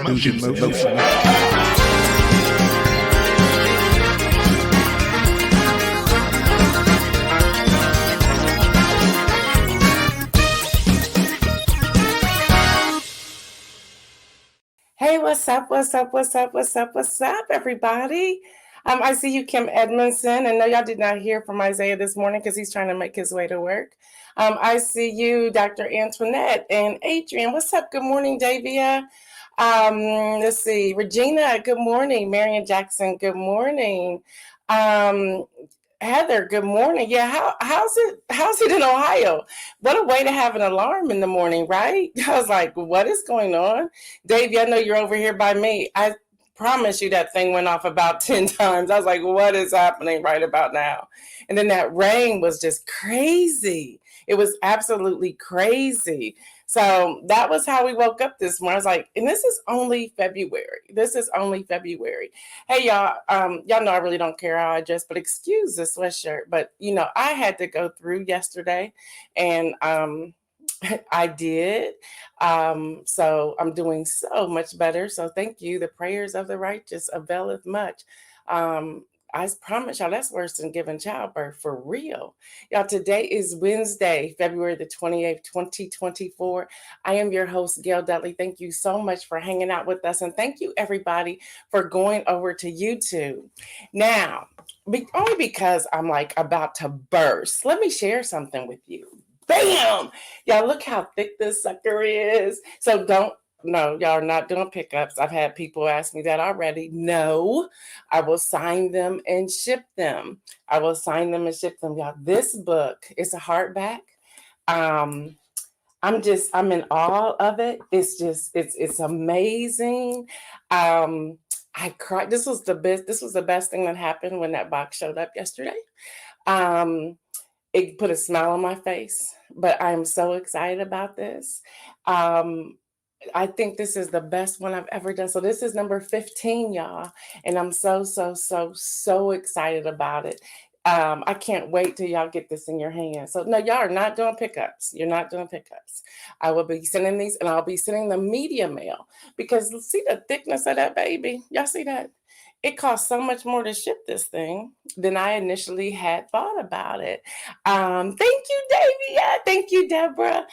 emotional. Hey, what's up, everybody? I see you, Kim Edmondson, and no, y'all did not hear from Isaiah this morning because he's trying to make his way to work. I see you, Dr. Antoinette and Adrian. What's up? Good morning, Davia. Let's see, Regina, good morning. Marion Jackson, good morning. Heather, good morning. Yeah, how's it in Ohio? What a way to have an alarm in the morning, right? I was like, what is going on? Davey, I know you're over here by me. I promise you that thing went off about 10 times. I was like, what is happening right about now? And then that rain was just crazy. It was absolutely crazy. So that was how we woke up this morning. I was like, and this is only February. Hey, y'all, y'all know I really don't care how I dress, but excuse the sweatshirt. But, I had to go through yesterday, and I did. So I'm doing so much better. So thank you. The prayers of the righteous availeth much. I promise y'all that's worse than giving childbirth, for real. Y'all, today is Wednesday, February the 28th, 2024. I am your host, Gail Dudley. Thank you so much for hanging out with us. And thank you, everybody, for going over to YouTube. Now, only because I'm like about to burst, let me share something with you. Bam! Y'all, look how thick this sucker is. So no, y'all are not doing pickups. I've had people ask me that already. No, I will sign them and ship them. Y'all. This book is a hardback. I'm in awe of it. It's amazing. I cried. This was the best thing that happened when that box showed up yesterday. It put a smile on my face, but I'm so excited about this. I think this is the best one I've ever done. So this is number 15, y'all. And I'm so excited about it. I can't wait till y'all get this in your hands. So no, y'all are not doing pickups. You're not doing pickups. I will be sending these, and I'll be sending the media mail, because see the thickness of that baby. Y'all see that? It costs so much more to ship this thing than I initially had thought about it. Thank you, Davia. Thank you, Deborah.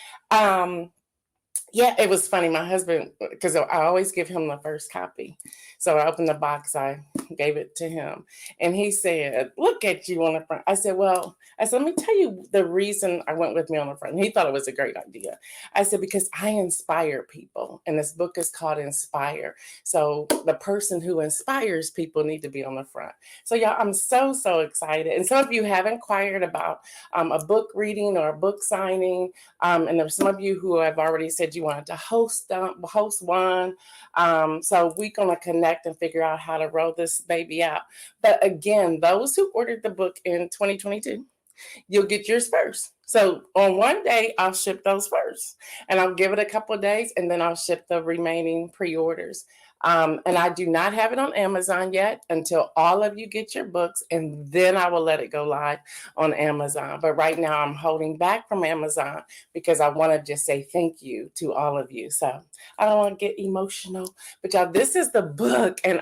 Yeah, it was funny. My husband, because I always give him the first copy. So I opened the box, I gave it to him. And he said, look at you on the front. I said, let me tell you the reason I went with me on the front. And he thought it was a great idea. I said, because I inspire people. And this book is called Inspire. So the person who inspires people need to be on the front. So y'all, I'm so excited. And some of you have inquired about a book reading or a book signing. And there's some of you who have already said you wanted to host one. So we're going to connect and figure out how to roll this baby out. But again, those who ordered the book in 2022, you'll get yours first. So on one day, I'll ship those first, and I'll give it a couple of days, and then I'll ship the remaining pre-orders. And I do not have it on Amazon yet until all of you get your books, and then I will let it go live on Amazon. But right now I'm holding back from Amazon because I want to just say thank you to all of you. So I don't want to get emotional, but y'all, this is the book, and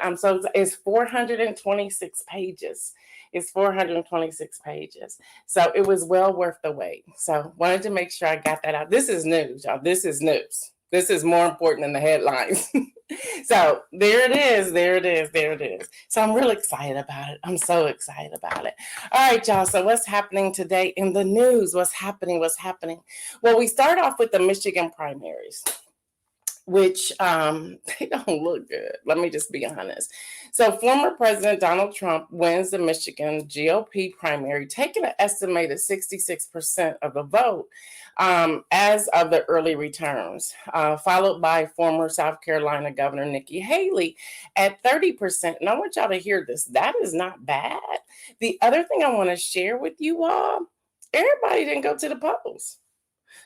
it's 426 pages. It's 426 pages. So it was well worth the wait. So wanted to make sure I got that out. This is news, y'all. This is news. This is more important than the headlines. So there it is. So I'm really excited about it. I'm so excited about it. All right, y'all. So what's happening today in the news? What's happening? Well, we start off with the Michigan primaries, which they don't look good. Let me just be honest. So former President Donald Trump wins the Michigan GOP primary, taking an estimated 66% of the vote as of the early returns, followed by former South Carolina Governor Nikki Haley at 30%. And I want y'all to hear this. That is not bad. The other thing I want to share with you all, everybody didn't go to the polls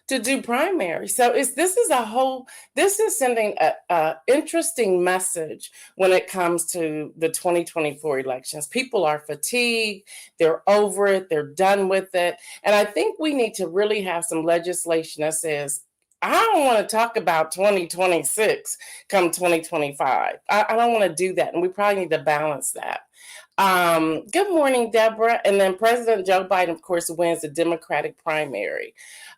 to do primary. So this is sending a interesting message when it comes to the 2024 elections. People are fatigued, they're over it, they're done with it. And I think we need to really have some legislation that says I don't want to talk about 2026 come 2025. I don't want to do that. And we probably need to balance that. Good morning, Deborah. And then President Joe Biden, of course, wins the Democratic primary.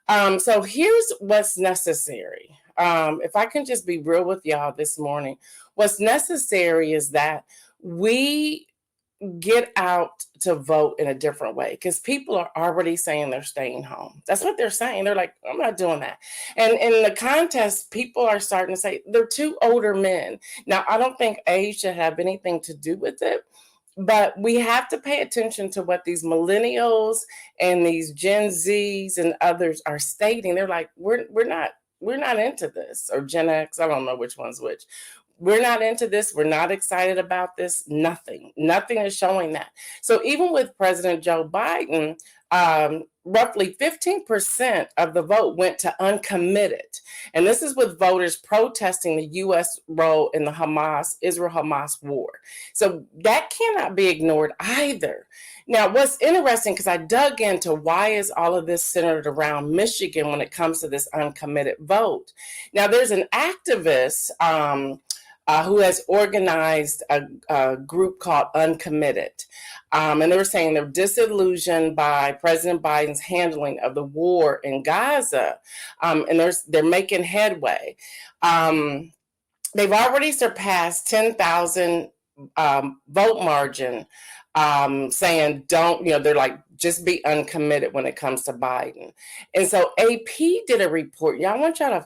So here's what's necessary. If I can just be real with y'all this morning, what's necessary is that we get out to vote in a different way, because people are already saying they're staying home. That's what they're saying. They're like, I'm not doing that. And in the contest, people are starting to say they're two older men. Now, I don't think age should have anything to do with it, but we have to pay attention to what these millennials and these Gen Zs and others are stating. They're like, we're not into this, or Gen X. I don't know which one's which. We're not into this. We're not excited about this. Nothing is showing that. So even with President Joe Biden, roughly 15% of the vote went to uncommitted. And this is with voters protesting the U.S. role in the Israel-Hamas war. So that cannot be ignored either. Now, what's interesting, because I dug into why is all of this centered around Michigan when it comes to this uncommitted vote. Now, there's an activist who has organized a group called Uncommitted. And they were saying they're disillusioned by President Biden's handling of the war in Gaza. And they're making headway. They've already surpassed 10,000 vote margin, saying they're like, just be uncommitted when it comes to Biden. And so AP did a report. I want y'all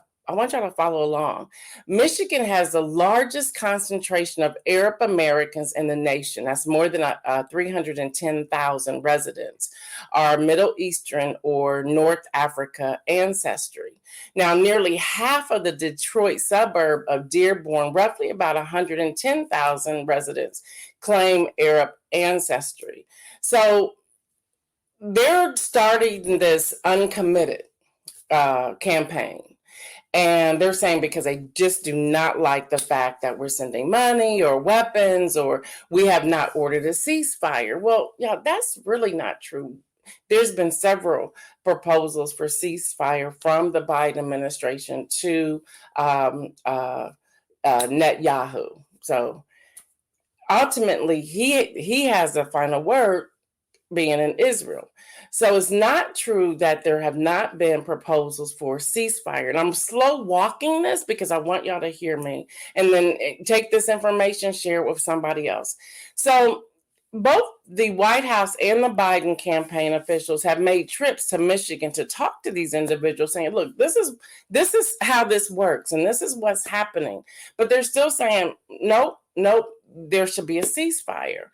to follow along. Michigan has the largest concentration of Arab Americans in the nation. That's more than 310,000 residents are Middle Eastern or North Africa ancestry. Now, nearly half of the Detroit suburb of Dearborn, roughly about 110,000 residents, claim Arab ancestry. So they're starting this uncommitted campaign. And they're saying because they just do not like the fact that we're sending money or weapons, or we have not ordered a ceasefire. Well, yeah, that's really not true. There's been several proposals for ceasefire from the Biden administration to Netanyahu. So ultimately, he has the final word, being in Israel. So it's not true that there have not been proposals for ceasefire. And I'm slow walking this because I want y'all to hear me, and then take this information, share it with somebody else. So both the White House and the Biden campaign officials have made trips to Michigan to talk to these individuals, saying, look, this is how this works, and this is what's happening. But they're still saying, nope, there should be a ceasefire.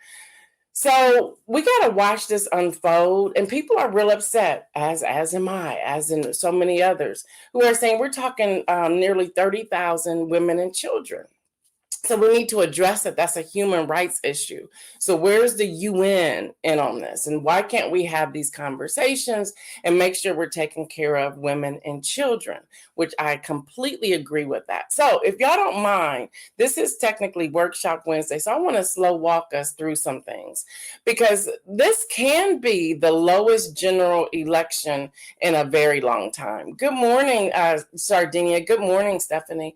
So we got to watch this unfold, and people are real upset, as am I, as in so many others, who are saying we're talking nearly 30,000 women and children. So we need to address it. That's a human rights issue. So where's the UN in on this? And why can't we have these conversations and make sure we're taking care of women and children, which I completely agree with that. So if y'all don't mind, this is technically Workshop Wednesday. So I want to slow walk us through some things, because this can be the lowest general election in a very long time. Good morning, Sardinia. Good morning, Stephanie.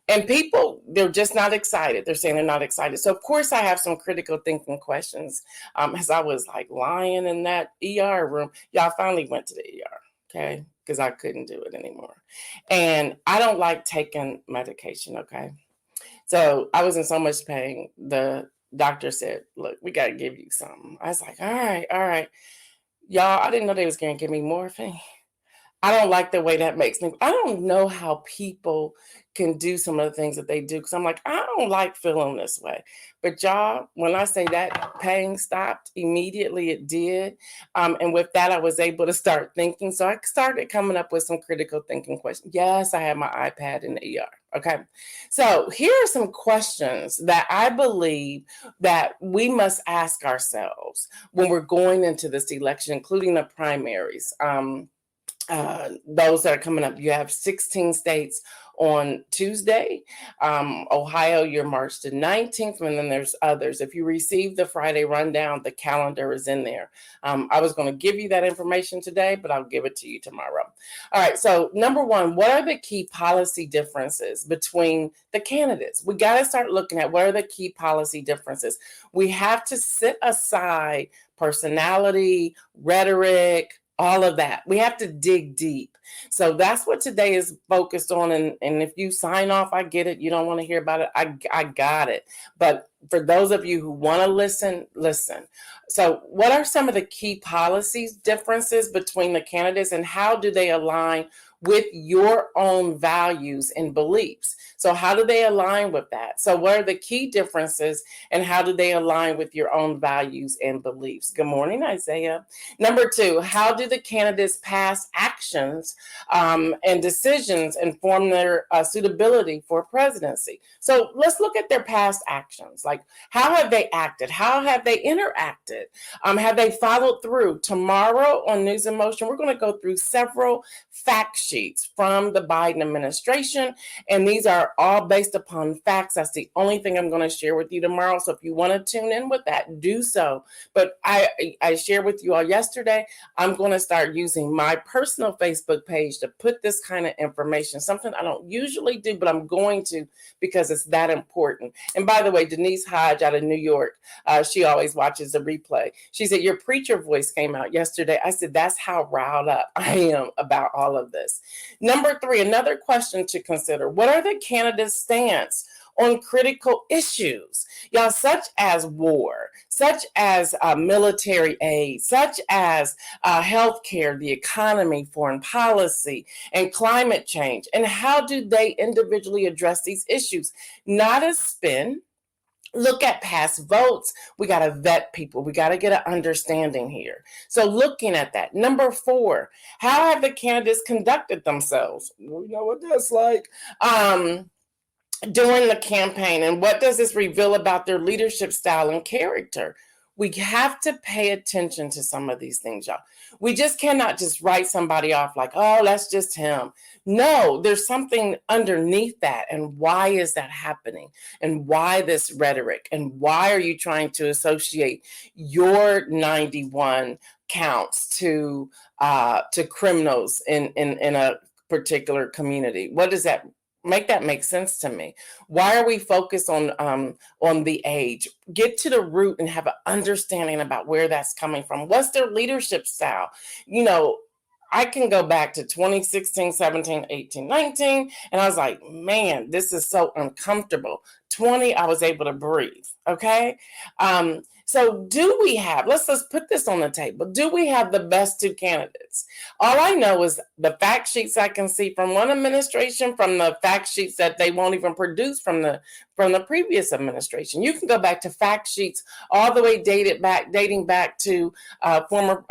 And people, they're just not excited. They're saying they're not excited. So, of course, I have some critical thinking questions. As I was like lying in that ER room, y'all finally went to the ER, okay? Because I couldn't do it anymore. And I don't like taking medication, okay? So I was in so much pain. The doctor said, look, we got to give you something. I was like, all right. Y'all, I didn't know they was going to give me morphine. I don't like the way that makes me. I don't know how people can do some of the things that they do, because I'm like, I don't like feeling this way. But y'all, when I say that pain stopped immediately, it did. And with that, I was able to start thinking. So I started coming up with some critical thinking questions. Yes, I had my iPad in the ER. Okay. So here are some questions that I believe that we must ask ourselves when we're going into this election, including the primaries. Those that are coming up, you have 16 states on Tuesday. Ohio, you're March the 19th, and then there's others. If you receive the Friday rundown, the calendar is in there. I was going to give you that information today, but I'll give it to you tomorrow. All right, so number one, what are the key policy differences between the candidates? We got to start looking at what are the key policy differences. We have to sit aside personality, rhetoric, all of that. We have to dig deep. So that's what today is focused on. And if you sign off, I get it. You don't want to hear about it. I got it. But for those of you who want to listen, listen. So what are some of the key policies differences between the candidates, and how do they align with your own values and beliefs? So how do they align with that? So what are the key differences, and how do they align with your own values and beliefs? Good morning, Isaiah. Number two, how do the candidates' past actions and decisions inform their suitability for presidency? So let's look at their past actions. Like, how have they acted? How have they interacted? Have they followed through? Tomorrow on News in Motion, we're going to go through several fact sheets from the Biden administration, and these are all based upon facts. That's the only thing I'm going to share with you tomorrow. So if you want to tune in with that, do so. But I shared with you all yesterday, I'm going to start using my personal Facebook page to put this kind of information, something I don't usually do, but I'm going to because it's that important. And by the way, Denise Hodge out of New York, she always watches the replay. She said, your preacher voice came out yesterday. I said, that's how riled up I am about all of this. Number three, another question to consider. What are the candidates' stance on critical issues, y'all, such as war, such as military aid, such as healthcare, the economy, foreign policy, and climate change? And how do they individually address these issues? Not as spin. Look at past votes. We got to vet people. We got to get an understanding here. So looking at that. Number four, how have the candidates conducted themselves? We know what that's like. During the campaign, and what does this reveal about their leadership style and character? We have to pay attention to some of these things, y'all. We just cannot just write somebody off like, oh, that's just him. No, there's something underneath that. And why is that happening? And why this rhetoric? And why are you trying to associate your 91 counts to criminals in a particular community? What does that make sense to me? Why are we focused on the age? Get to the root and have an understanding about where that's coming from. What's their leadership style? You know, I can go back to 2016, 17, 18, 19, and I was like, man, this is so uncomfortable. 20, I was able to breathe. Okay. So do we have, let's put this on the table. Do we have the best two candidates? All I know is the fact sheets I can see from one administration, from the fact sheets that they won't even produce from the previous administration. You can go back to fact sheets all the way dating back to former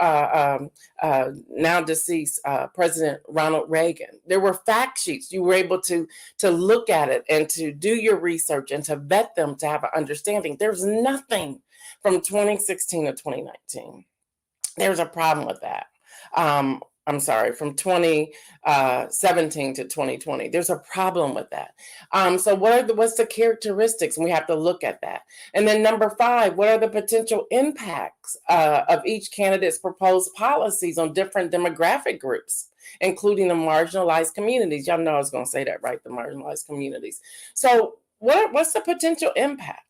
now deceased President Ronald Reagan. There were fact sheets. You were able to look at it and to do your research and to vet them to have an understanding. There's nothing from 2016 to 2019. There's a problem with that. I'm sorry, from 2017 to 2020. There's a problem with that. So what's the characteristics? And we have to look at that. And then number five, what are the potential impacts of each candidate's proposed policies on different demographic groups, including the marginalized communities? Y'all know I was going to say that, right? The marginalized communities. So what's the potential impact?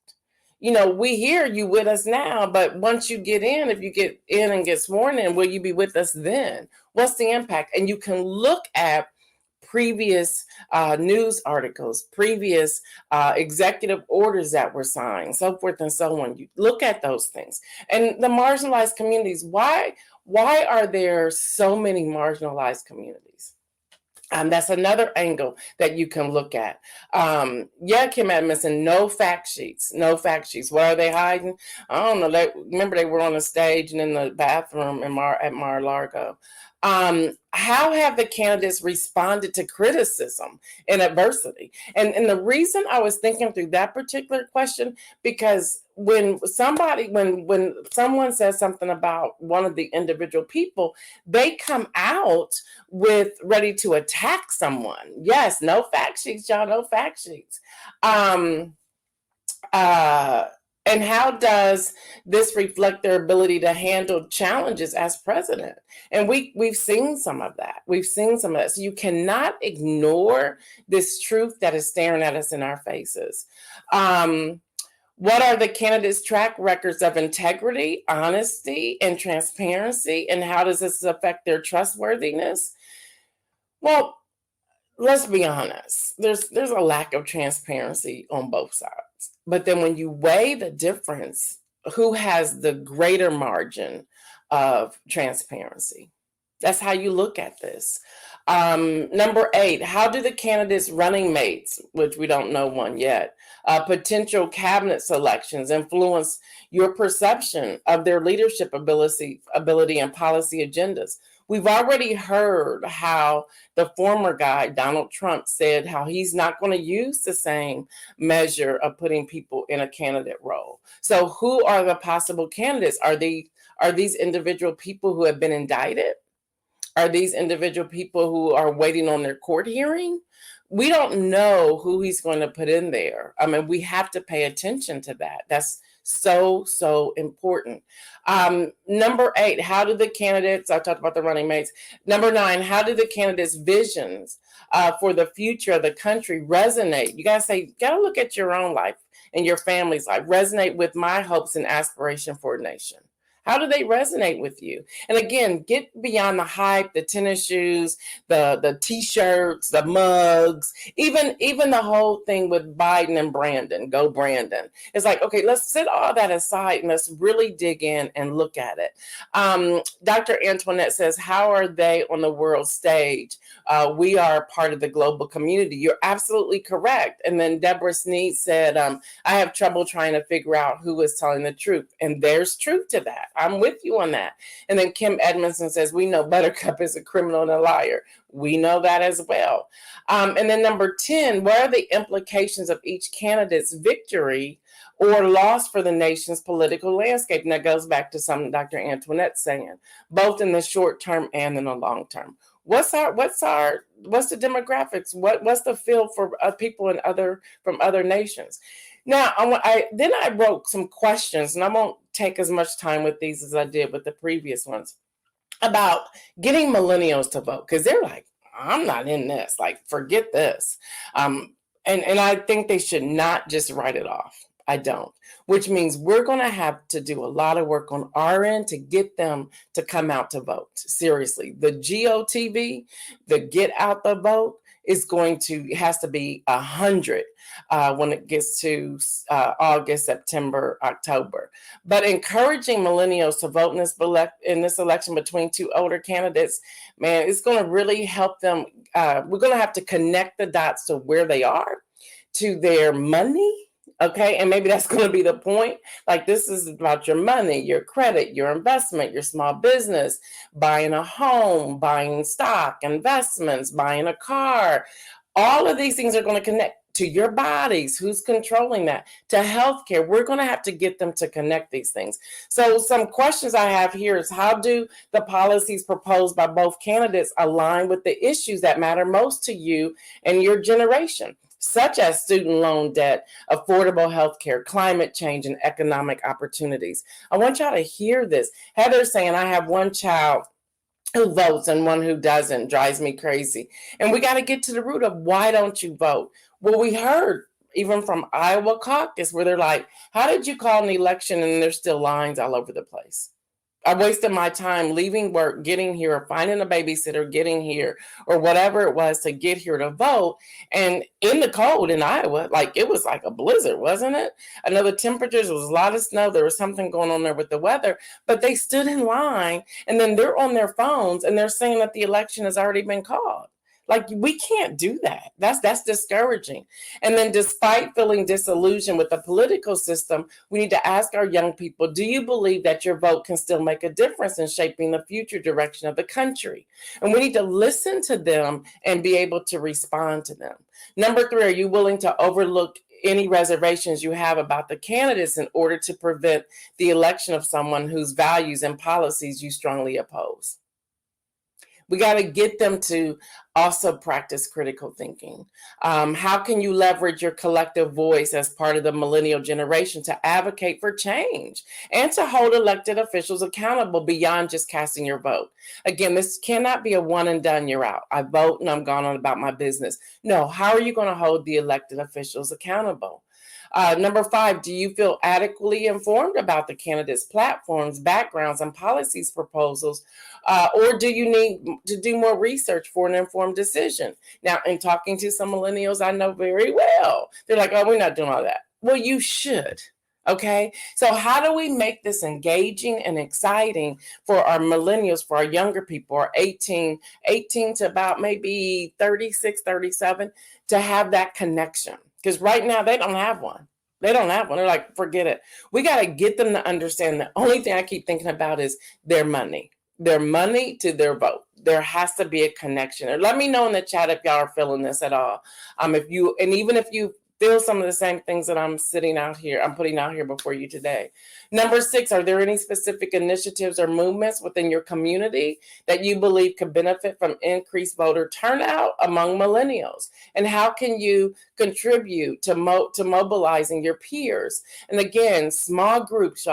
You know, we hear you with us now, but once you get in, if you get in and get sworn in, will you be with us then? What's the impact? And you can look at previous news articles, previous executive orders that were signed, so forth and so on. You look at those things. And the marginalized communities, why are there so many marginalized communities? That's another angle that you can look at. Kim Edmondson, no fact sheets. What are they hiding? I don't know. Remember they were on the stage and in the bathroom at Mar-a-Lago. How have the candidates responded to criticism and adversity? And the reason I was thinking through that particular question, because when someone says something about one of the individual people, they come out with ready to attack someone. Yes, no fact sheets, y'all, no fact sheets. Um, uh, and how does this reflect their ability to handle challenges as president? And we've seen some of that. We've seen some of that. So you cannot ignore this truth that is staring at us in our faces. What are the candidates' track records of integrity, honesty, and transparency? And how does this affect their trustworthiness? Well, let's be honest. There's a lack of transparency on both sides. But then when you weigh the difference, who has the greater margin of transparency? That's how you look at this. Number 8, how do the candidates' running mates, which we don't know one yet, potential cabinet selections influence your perception of their leadership ability and policy agendas? We've already heard how the former guy, Donald Trump, said how he's not going to use the same measure of putting people in a candidate role. So who are the possible candidates? Are these individual people who have been indicted? Are these individual people who are waiting on their court hearing? We don't know who he's going to put in there. I mean, we have to pay attention to that. That's so important. Number 8, how do the candidates, I talked about the running mates. Number 9, how do the candidates' visions for the future of the country resonate? You gotta look at your own life and your family's life. Resonate with my hopes and aspiration for a nation. How do they resonate with you? And again, get beyond the hype, the tennis shoes, the t-shirts, the mugs, even the whole thing with Biden and Brandon, go Brandon. It's like, okay, let's set all that aside and let's really dig in and look at it. Dr. Antoinette says, how are they on the world stage? We are part of the global community. You're absolutely correct. And then Deborah Sneed said, I have trouble trying to figure out who is telling the truth. And there's truth to that. I'm with you on that. And then Kim Edmondson says, we know Buttercup is a criminal and a liar. We know that as well. And then number 10, what are the implications of each candidate's victory or loss for the nation's political landscape? And that goes back to something Dr. Antoinette's saying, both in the short term and in the long term. What's the demographics? What's the feel for people from other nations? Now, I wrote some questions, and I won't take as much time with these as I did with the previous ones, about getting millennials to vote, because they're like, I'm not in this, like, forget this. And I think they should not just write it off. I don't, which means we're going to have to do a lot of work on our end to get them to come out to vote. Seriously, the GOTV, the get out the vote, has to be 100 when it gets to August, September, October. But encouraging millennials to vote in this election between two older candidates, man, it's going to really help them. We're going to have to connect the dots to where they are, to their money. Okay, and maybe that's going to be the point. Like, this is about your money, your credit, your investment, your small business, buying a home, buying stock, investments, buying a car. All of these things are going to connect to your bodies. Who's controlling that? To healthcare. We're going to have to get them to connect these things. So some questions I have here is, how do the policies proposed by both candidates align with the issues that matter most to you and your generation, such as student loan debt, affordable health care, climate change, and economic opportunities? I want y'all to hear this. Heather's saying, I have one child who votes and one who doesn't. Drives me crazy. And we got to get to the root of, why don't you vote? Well, we heard even from Iowa caucus where they're like, how did you call an election and there's still lines all over the place? I wasted my time leaving work, getting here, or finding a babysitter, getting here, or whatever it was to get here to vote. And in the cold in Iowa, like, it was like a blizzard, wasn't it? I know the temperatures, there was a lot of snow. There was something going on there with the weather, but they stood in line, and then they're on their phones and they're saying that the election has already been called. Like, we can't do that. That's discouraging. And then despite feeling disillusioned with the political system, we need to ask our young people, do you believe that your vote can still make a difference in shaping the future direction of the country? And we need to listen to them and be able to respond to them. Number 3, are you willing to overlook any reservations you have about the candidates in order to prevent the election of someone whose values and policies you strongly oppose? We got to get them to also practice critical thinking. How can you leverage your collective voice as part of the millennial generation to advocate for change and to hold elected officials accountable beyond just casting your vote? Again, this cannot be a one and done, you're out. I vote and I'm gone on about my business. No, how are you going to hold the elected officials accountable? Number 5, do you feel adequately informed about the candidates' platforms, backgrounds, and policies proposals? Or do you need to do more research for an informed decision? Now, in talking to some millennials I know very well, they're like, oh, we're not doing all that. Well, you should. Okay, so how do we make this engaging and exciting for our millennials, for our younger people, our 18 to about maybe 36, 37, to have that connection? Because right now they don't have one. They don't have one. They're like, forget it. We got to get them to understand the only thing I keep thinking about is their money to their vote. There has to be a connection. Or let me know in the chat if y'all are feeling this at all. Even if you feel some of the same things that I'm putting out here before you today. Number 6, are there any specific initiatives or movements within your community that you believe could benefit from increased voter turnout among millennials? And how can you contribute to mobilizing your peers? And again, small groups,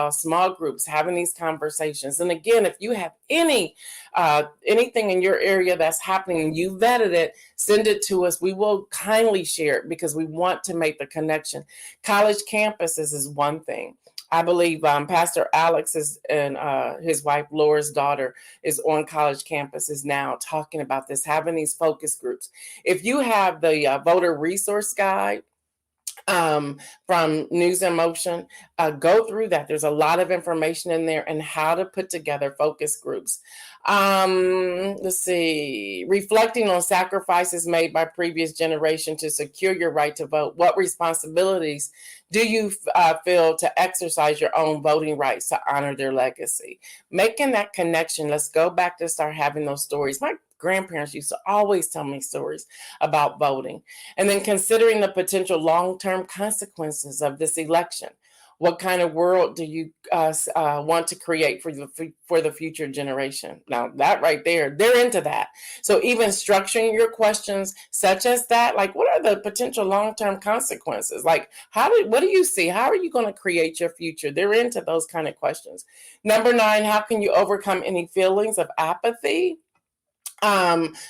having these conversations. And again, if you have anything in your area that's happening and you vetted it, send it to us. We will kindly share it because we want to make the connection. College campuses is one thing. I believe Pastor Alex and his wife Laura's daughter is on college campuses now talking about this, having these focus groups. If you have the voter resource guide from News in Motion, go through that. There's a lot of information in there and how to put together focus groups. Let's see, reflecting on sacrifices made by previous generation to secure your right to vote. What responsibilities do you feel to exercise your own voting rights to honor their legacy? Making that connection. Let's go back to start having those stories. My grandparents used to always tell me stories about voting. And then considering the potential long-term consequences of this election. What kind of world do you want to create for the future generation? Now, that right there, they're into that. So even structuring your questions such as that, like, what are the potential long-term consequences? Like, what do you see? How are you going to create your future? They're into those kind of questions. Number 9, how can you overcome any feelings of apathy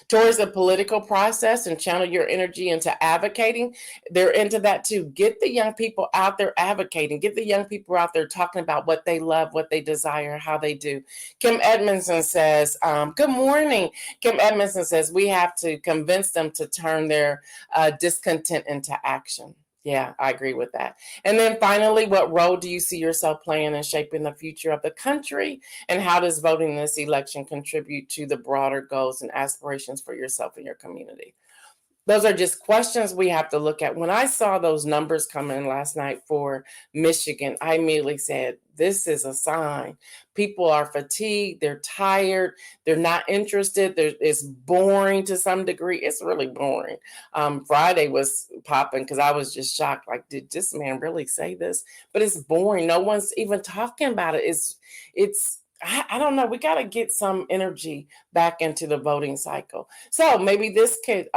towards the political process and channel your energy into advocating? They're into that too. Get the young people out there advocating. Get the young people out there talking about what they love, what they desire, how they do. Kim Edmondson says, good morning. Kim Edmondson says, we have to convince them to turn their discontent into action. Yeah, I agree with that. And then finally, what role do you see yourself playing in shaping the future of the country? And how does voting in this election contribute to the broader goals and aspirations for yourself and your community? Those are just questions we have to look at. When I saw those numbers come in last night for Michigan, I immediately said, this is a sign. People are fatigued. They're tired. They're not interested. It's boring to some degree. It's really boring. Friday was popping because I was just shocked. Like, did this man really say this? But it's boring. No one's even talking about it. I don't know. We got to get some energy back into the voting cycle. So maybe this could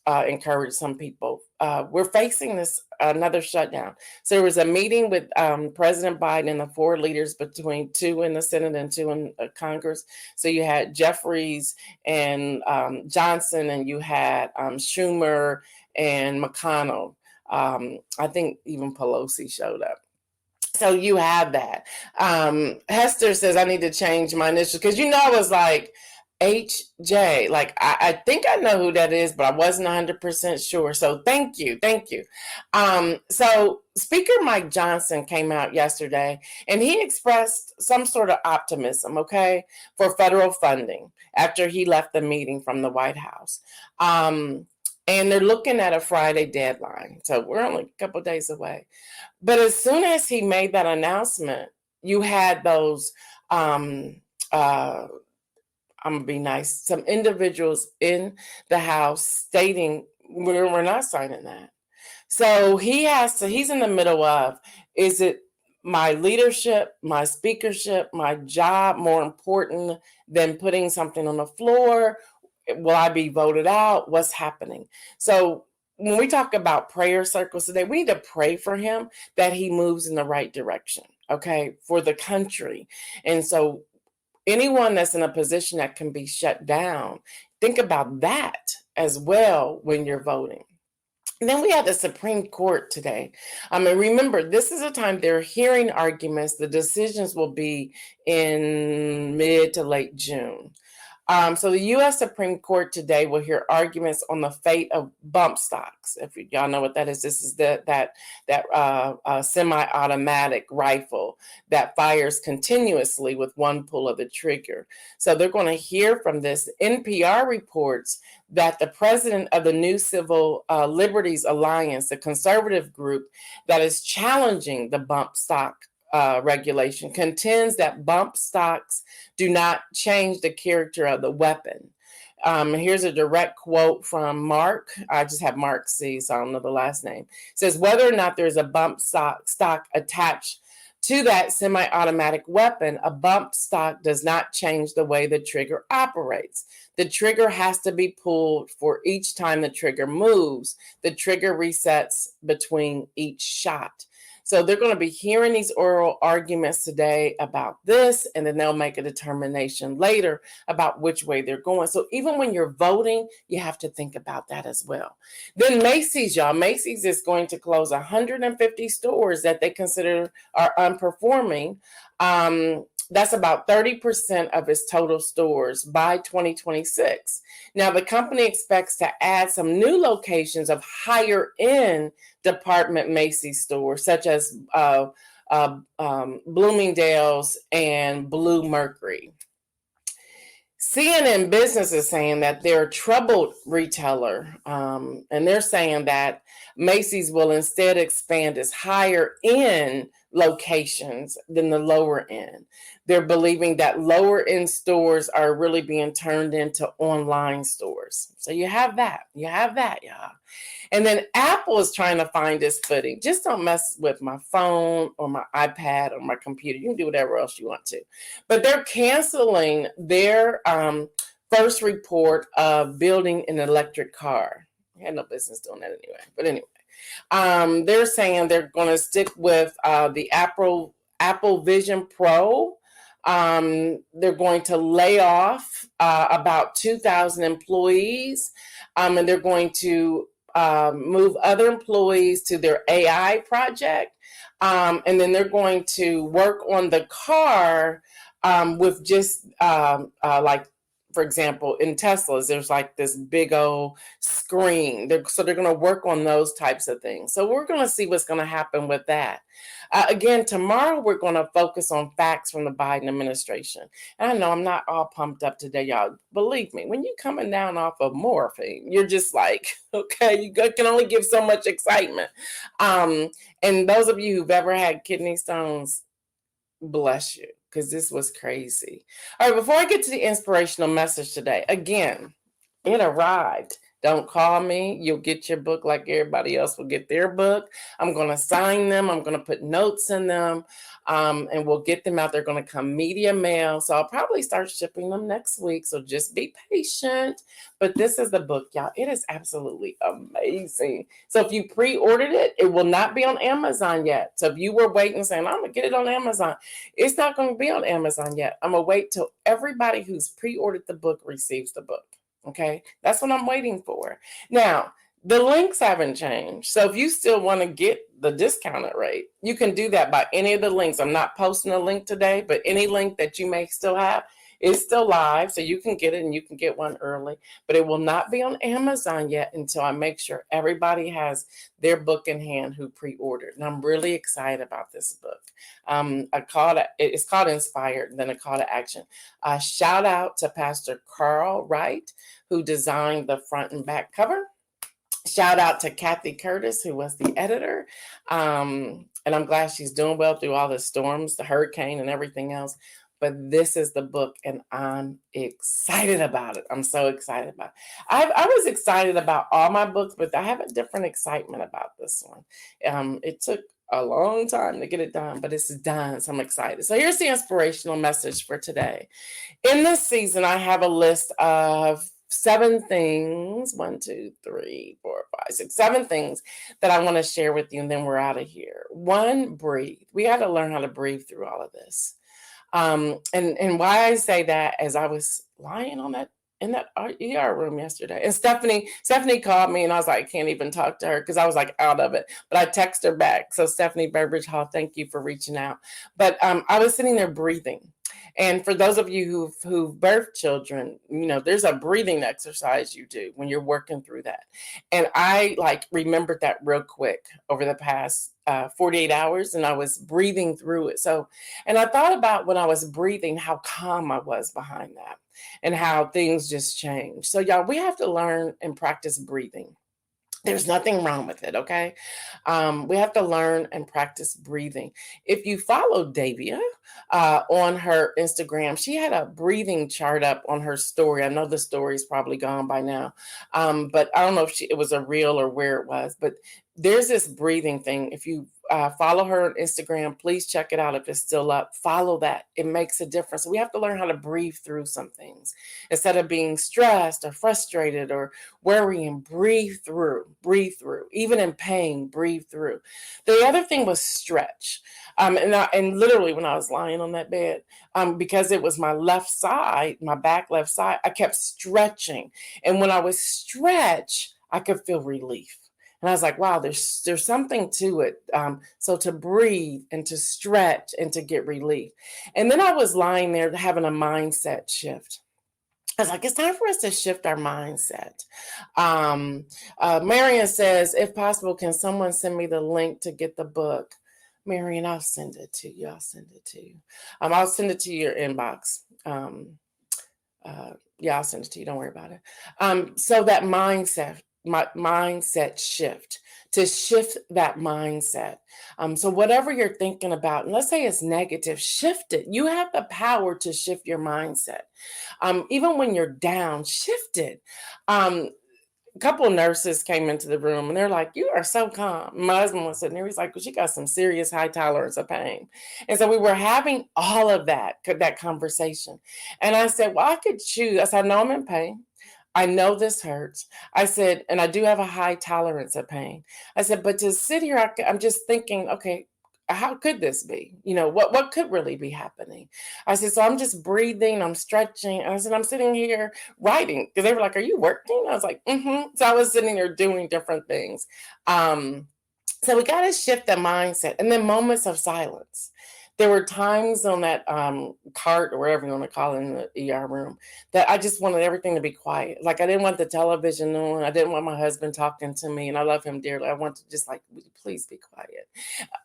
encourage some people. We're facing another shutdown. So there was a meeting with President Biden and the 4 leaders, between 2 in the Senate and 2 in Congress. So you had Jeffries and Johnson, and you had Schumer and McConnell. I think even Pelosi showed up. So you have that. Hester says, I need to change my initials. Because, I was like, HJ. Like, I think I know who that is, but I wasn't 100% sure. So thank you. Thank you. So Speaker Mike Johnson came out yesterday and he expressed some sort of optimism, okay, for federal funding after he left the meeting from the White House. And they're looking at a Friday deadline. So we're only a couple days away. But as soon as he made that announcement, you had those I'm gonna be nice. Some individuals in the House stating we're not signing that. So he's in the middle of, is it my leadership, my speakership, my job more important than putting something on the floor? Will I be voted out? What's happening? So when we talk about prayer circles today, we need to pray for him that he moves in the right direction, okay, for the country. And so anyone that's in a position that can be shut down, think about that as well when you're voting. And then we had the Supreme Court today. And remember, this is a time they're hearing arguments. The decisions will be in mid to late June. So the U.S. Supreme Court today will hear arguments on the fate of bump stocks. If y'all know what that is, this is that semi-automatic rifle that fires continuously with one pull of the trigger. So they're going to hear from this. NPR reports that the president of the New Civil Liberties Alliance, the conservative group that is challenging the bump stock regulation, contends that bump stocks do not change the character of the weapon. Here's a direct quote from Mark. I just have Mark C, so I don't know the last name. It says, whether or not there's a bump stock attached to that semi-automatic weapon, a bump stock does not change the way the trigger operates. The trigger has to be pulled for each time the trigger moves. The trigger resets between each shot. So they're going to be hearing these oral arguments today about this, and then they'll make a determination later about which way they're going. So even when you're voting, you have to think about that as well. Then Macy's, y'all. Macy's is going to close 150 stores that they consider are unperforming. That's about 30% of its total stores by 2026. Now, the company expects to add some new locations of higher end department Macy's stores, such as Bloomingdale's and Blue Mercury. CNN Business is saying that they're a troubled retailer, and they're saying that Macy's will instead expand its higher end locations than the lower end. They're believing that lower end stores are really being turned into online stores. So you have that, y'all. And then Apple is trying to find its footing. Just don't mess with my phone or my iPad or my computer. You can do whatever else you want to. But they're canceling their first report of building an electric car. I had no business doing that anyway. But anyway, they're saying they're going to stick with the Apple Vision Pro. They're going to lay off about 2,000 employees, and they're going to move other employees to their AI project, and then they're going to work on the car with just like, for example, in Teslas, there's like this big old screen. So they're going to work on those types of things. So we're going to see what's going to happen with that. Again, tomorrow we're going to focus on facts from the Biden administration. And I know I'm not all pumped up today, y'all. Believe me, when you're coming down off of morphine, you're just like, okay, you can only give so much excitement. And those of you who've ever had kidney stones, bless you, because this was crazy. All right, before I get to the inspirational message today, again, it arrived. Don't call me. You'll get your book like everybody else will get their book. I'm going to sign them. I'm going to put notes in them, and we'll get them out. They're going to come media mail. So I'll probably start shipping them next week. So just be patient. But this is the book, y'all. It is absolutely amazing. So if you pre-ordered it, it will not be on Amazon yet. So if you were waiting saying, I'm going to get it on Amazon, it's not going to be on Amazon yet. I'm going to wait till everybody who's pre-ordered the book receives the book. Okay, that's what I'm waiting for. Now, the links haven't changed. So if you still want to get the discounted rate, you can do that by any of the links. I'm not posting a link today, but any link that you may still have, It's still live, so you can get it and you can get one early, but it will not be on Amazon yet until I make sure everybody has their book in hand who pre-ordered. And I'm really excited about this book. It's called Inspired, then a call to action. Shout out to Pastor Carl Wright, who designed the front and back cover. Shout out to Kathy Curtis, who was the editor. And I'm glad she's doing well through all the storms, the hurricane and everything else. But this is the book, and I'm excited about it. I'm so excited about it. I was excited about all my books, but I have a different excitement about this one. It took a long time to get it done, but it's done, so I'm excited. So here's the inspirational message for today. In this season, I have a list of 7 things, 7 things that I want to share with you, and then we're out of here. 1, breathe. We got to learn how to breathe through all of this. And why I say that, as I was lying on that in that ER room yesterday, and Stephanie called me, and I was like, I can't even talk to her because I was like out of it. But I text her back. So Stephanie Burbridge Hall, thank you for reaching out. But I was sitting there breathing. And for those of you who've birthed children, there's a breathing exercise you do when you're working through that. And I remembered that real quick over the past 48 hours, and I was breathing through it. So, and I thought about when I was breathing, how calm I was behind that and how things just changed. So y'all, we have to learn and practice breathing. There's nothing wrong with it, okay? We have to learn and practice breathing. If you follow Davia on her Instagram, she had a breathing chart up on her story. I know the story's probably gone by now, but I don't know if it was a reel or where it was, but there's this breathing thing. If you follow her on Instagram, please check it out if it's still up. Follow that. It makes a difference. We have to learn how to breathe through some things. Instead of being stressed or frustrated or worrying, breathe through. Even in pain, breathe through. The other thing was stretch. And literally when I was lying on that bed, because it was my left side, my back left side, I kept stretching. And when I was stretch, I could feel relief. And I was like, wow, there's something to it. So to breathe and to stretch and to get relief. And then I was lying there having a mindset shift. I was like, it's time for us to shift our mindset. Marion says, if possible, can someone send me the link to get the book? Marion, I'll send it to you. I'll send it to your inbox. I'll send it to you. Don't worry about it. So that mindset shift, to shift that mindset. So whatever you're thinking about, and let's say it's negative, shift it. You have the power to shift your mindset. Even when you're down, shift it. A couple of nurses came into the room and they're like, you are so calm. My husband was sitting there. He's like, well, she got some serious high tolerance of pain. And so we were having all of that conversation. And I said, well, I could choose. I said, no, I'm in pain. I know this hurts. I said, and I do have a high tolerance of pain. I said, but to sit here, I'm just thinking, okay, how could this be? What could really be happening? I said, so I'm just breathing, I'm stretching. And I said, I'm sitting here writing, because they were like, are you working? I was like, mm-hmm. So I was sitting there doing different things. So we got to shift the mindset, and then moments of silence. There were times on that cart, or whatever you want to call it, in the ER room, that I just wanted everything to be quiet. Like, I didn't want the television on. I didn't want my husband talking to me, and I love him dearly. I want to just please be quiet.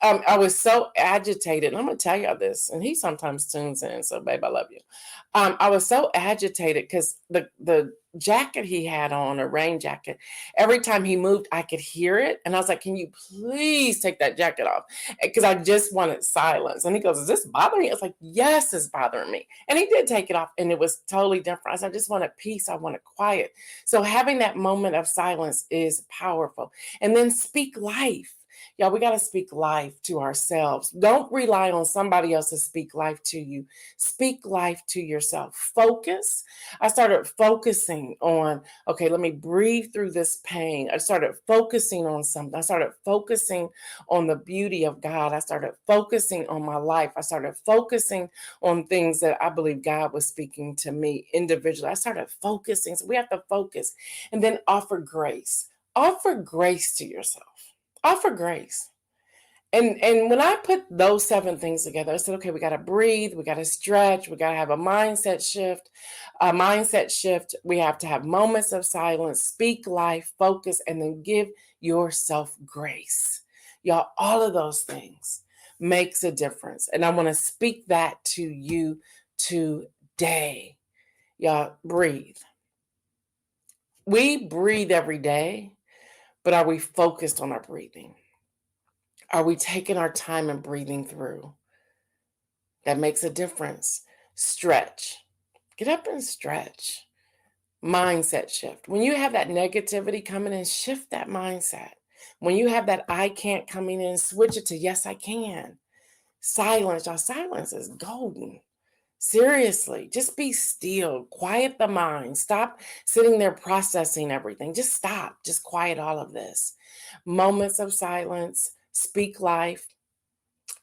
I was so agitated. And I'm going to tell y'all this, and he sometimes tunes in, so babe, I love you. I was so agitated because the jacket he had on, a rain jacket, every time he moved, I could hear it. And I was like, can you please take that jacket off? Because I just wanted silence. And he goes, is this bothering you? I was like, yes, it's bothering me. And he did take it off, and it was totally different. I said, I just wanted peace. I wanted quiet. So having that moment of silence is powerful. And then speak life. Y'all, we got to speak life to ourselves. Don't rely on somebody else to speak life to you. Speak life to yourself. Focus. I started focusing on, okay, let me breathe through this pain. I started focusing on something. I started focusing on the beauty of God. I started focusing on my life. I started focusing on things that I believe God was speaking to me individually. I started focusing. So we have to focus, and then offer grace. Offer grace to yourself. Offer grace. And when I put those 7 things together, I said, okay, we got to breathe, we got to stretch, we got to have a mindset shift. We have to have moments of silence, speak life, focus, and then give yourself grace. Y'all, all of those things makes a difference. And I want to speak that to you today. Y'all, breathe. We breathe every day, but are we focused on our breathing? Are we taking our time and breathing through? That makes a difference. Stretch. Get up and stretch. Mindset shift. When you have that negativity coming in, shift that mindset. When you have that I can't coming in, switch it to yes, I can. Silence. Y'all, silence is golden. Seriously, just be still. Quiet the mind. Stop sitting there processing everything. Just stop. Just quiet all of this. Moments of silence. Speak life,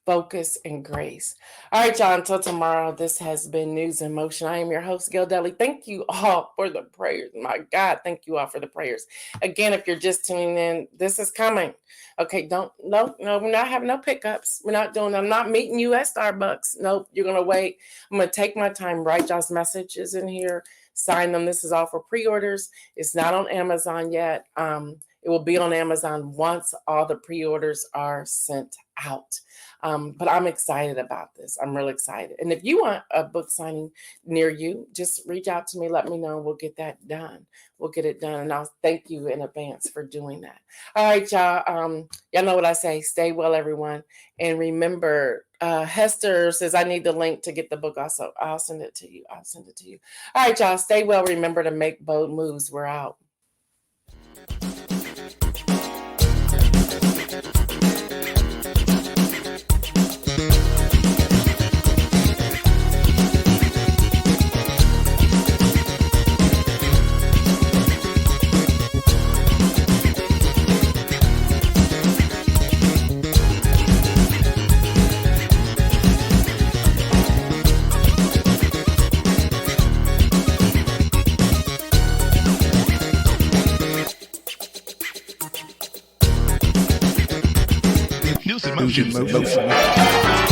focus, and grace. All right, y'all, until tomorrow, this has been News in Motion. I am your host, Gail Deli. Thank you all for the prayers. My God, thank you all for the prayers. Again, if you're just tuning in, this is coming. Okay, no, we're not having no pickups. I'm not meeting you at Starbucks. Nope, you're going to wait. I'm going to take my time, write y'all's messages in here, sign them. This is all for pre-orders. It's not on Amazon yet. It will be on Amazon once all the pre-orders are sent out. But I'm excited about this. I'm really excited. And if you want a book signing near you, just reach out to me. Let me know. We'll get that done. We'll get it done. And I'll thank you in advance for doing that. All right, y'all. Y'all know what I say. Stay well, everyone. And remember, Hester says, I need the link to get the book also. I'll send it to you. All right, y'all. Stay well. Remember to make bold moves. We're out. News in Motion.